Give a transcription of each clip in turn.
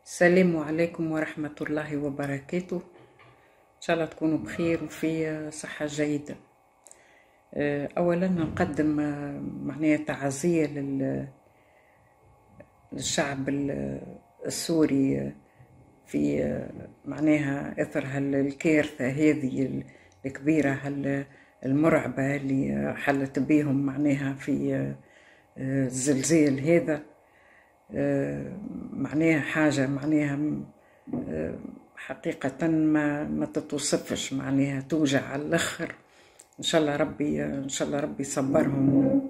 السلام عليكم ورحمة الله وبركاته. إن شاء الله تكونوا بخير وفي صحة جيدة. أولا نقدم معناها تعزية للشعب السوري في معناها إثر الكارثة هذه الكبيرة المرعبة اللي حلت بيهم معناها في الزلزال هذا. معناها حاجة معناها حقيقة ما تتوصفش، معناها توجع على الآخر. إن شاء الله ربي يصبرهم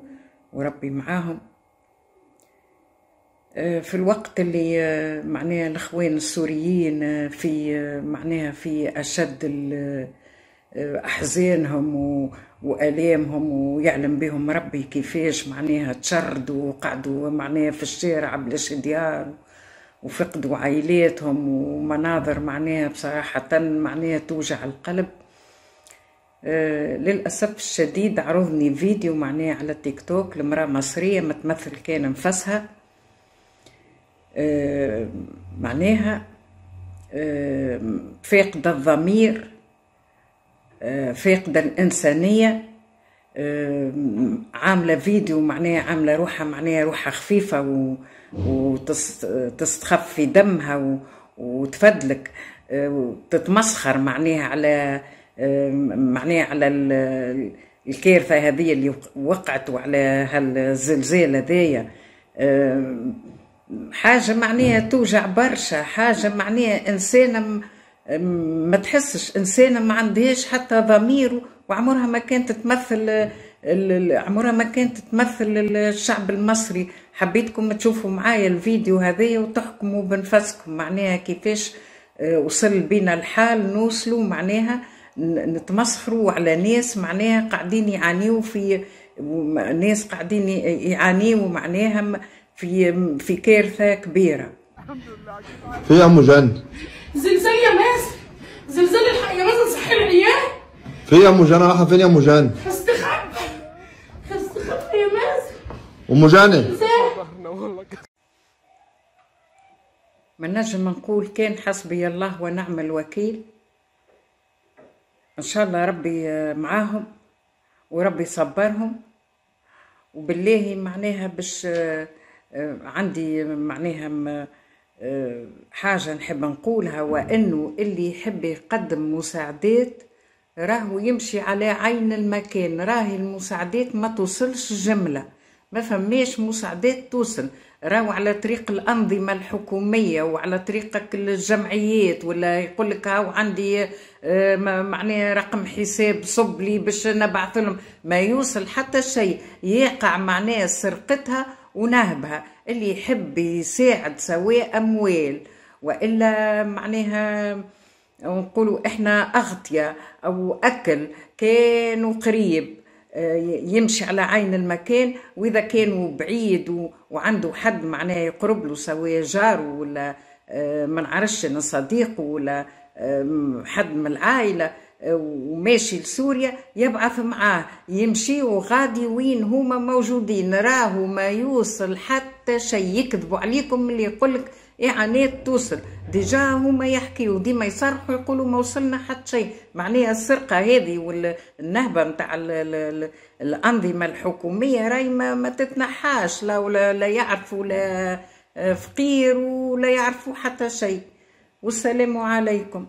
وربي معاهم. في الوقت اللي معناها الإخوان السوريين في أشد أحزانهم وآلامهم، ويعلم بهم ربي كيفاش معناها تشردوا وقعدوا معناها في الشارع بلاش ديار وفقدوا عائلاتهم، ومناظر معناها بصراحة معناها توجع القلب. للأسف الشديد عرضني فيديو معناها على التيك توك لمرأة مصرية متمثل كان انفسها، معناها فاقدة الضمير، فاقدة الإنسانية، عاملة فيديو معناها عاملة روحها خفيفة وتستخف في دمها وتفدلك وتتمسخر معناها على الكارثة هذه اللي وقعت وعلى هالزلزال هذايا. حاجة معناها توجع برشا، حاجة معناها إنسانة ما تحسش، إنسانة ما عندهاش حتى ضمير، وعمرها ما كانت تمثل الشعب المصري. حبيتكم تشوفوا معايا الفيديو هذايا وتحكموا بنفسكم معناها كيفاش وصل بينا الحال نوصلوا معناها نتمسخروا على ناس معناها قاعدين يعانيوا معناها في كارثة كبيرة. في يا ام جان زلزال يا مازن، زلزال الحق يا مازن، صحي العيال. في يا ام جان، رايحه فين يا ام جان؟ هستخبى يا مازن. ام جاني ما نجم نقول كان حسبي الله ونعم الوكيل. ان شاء الله ربي معاهم وربي يصبرهم. وبالله معناها باش عندي معناها حاجة نحب نقولها، وأنه اللي يحب يقدم مساعدات راهو يمشي على عين المكان. راهي المساعدات ما توصلش جملة، ما فماش مساعدات توصل، راهو على طريق الأنظمة الحكومية وعلى طريق الجمعيات، ولا يقولك هاو عندي معناها رقم حساب صب لي باش نبعث لهم، ما يوصل حتى شيء. يقع معناها سرقتها ونهبها. اللي يحب يساعد سواء أموال وإلا معناها نقولوا إحنا أغطية أو أكل كانوا قريب، يمشي على عين المكان. وإذا كانوا بعيد وعنده حد معناها يقرب له سواء جاره ولا ما نعرفش صديقه ولا حد من العائلة وماشي لسوريا، يبعث معاه يمشي وغادي وين هما موجودين. راهو ما يوصل حتى شيء. يكذبوا عليكم اللي يقولك إعانات توصل، ديجا هما يحكيوا ديما يصرحوا يقولوا ما وصلنا حتى شيء. معناها السرقة هذه والنهبة متاع الأنظمة الحكومية راهي ما تتنحاش، لا يعرفوا لا فقير ولا يعرفوا حتى شيء. والسلام عليكم.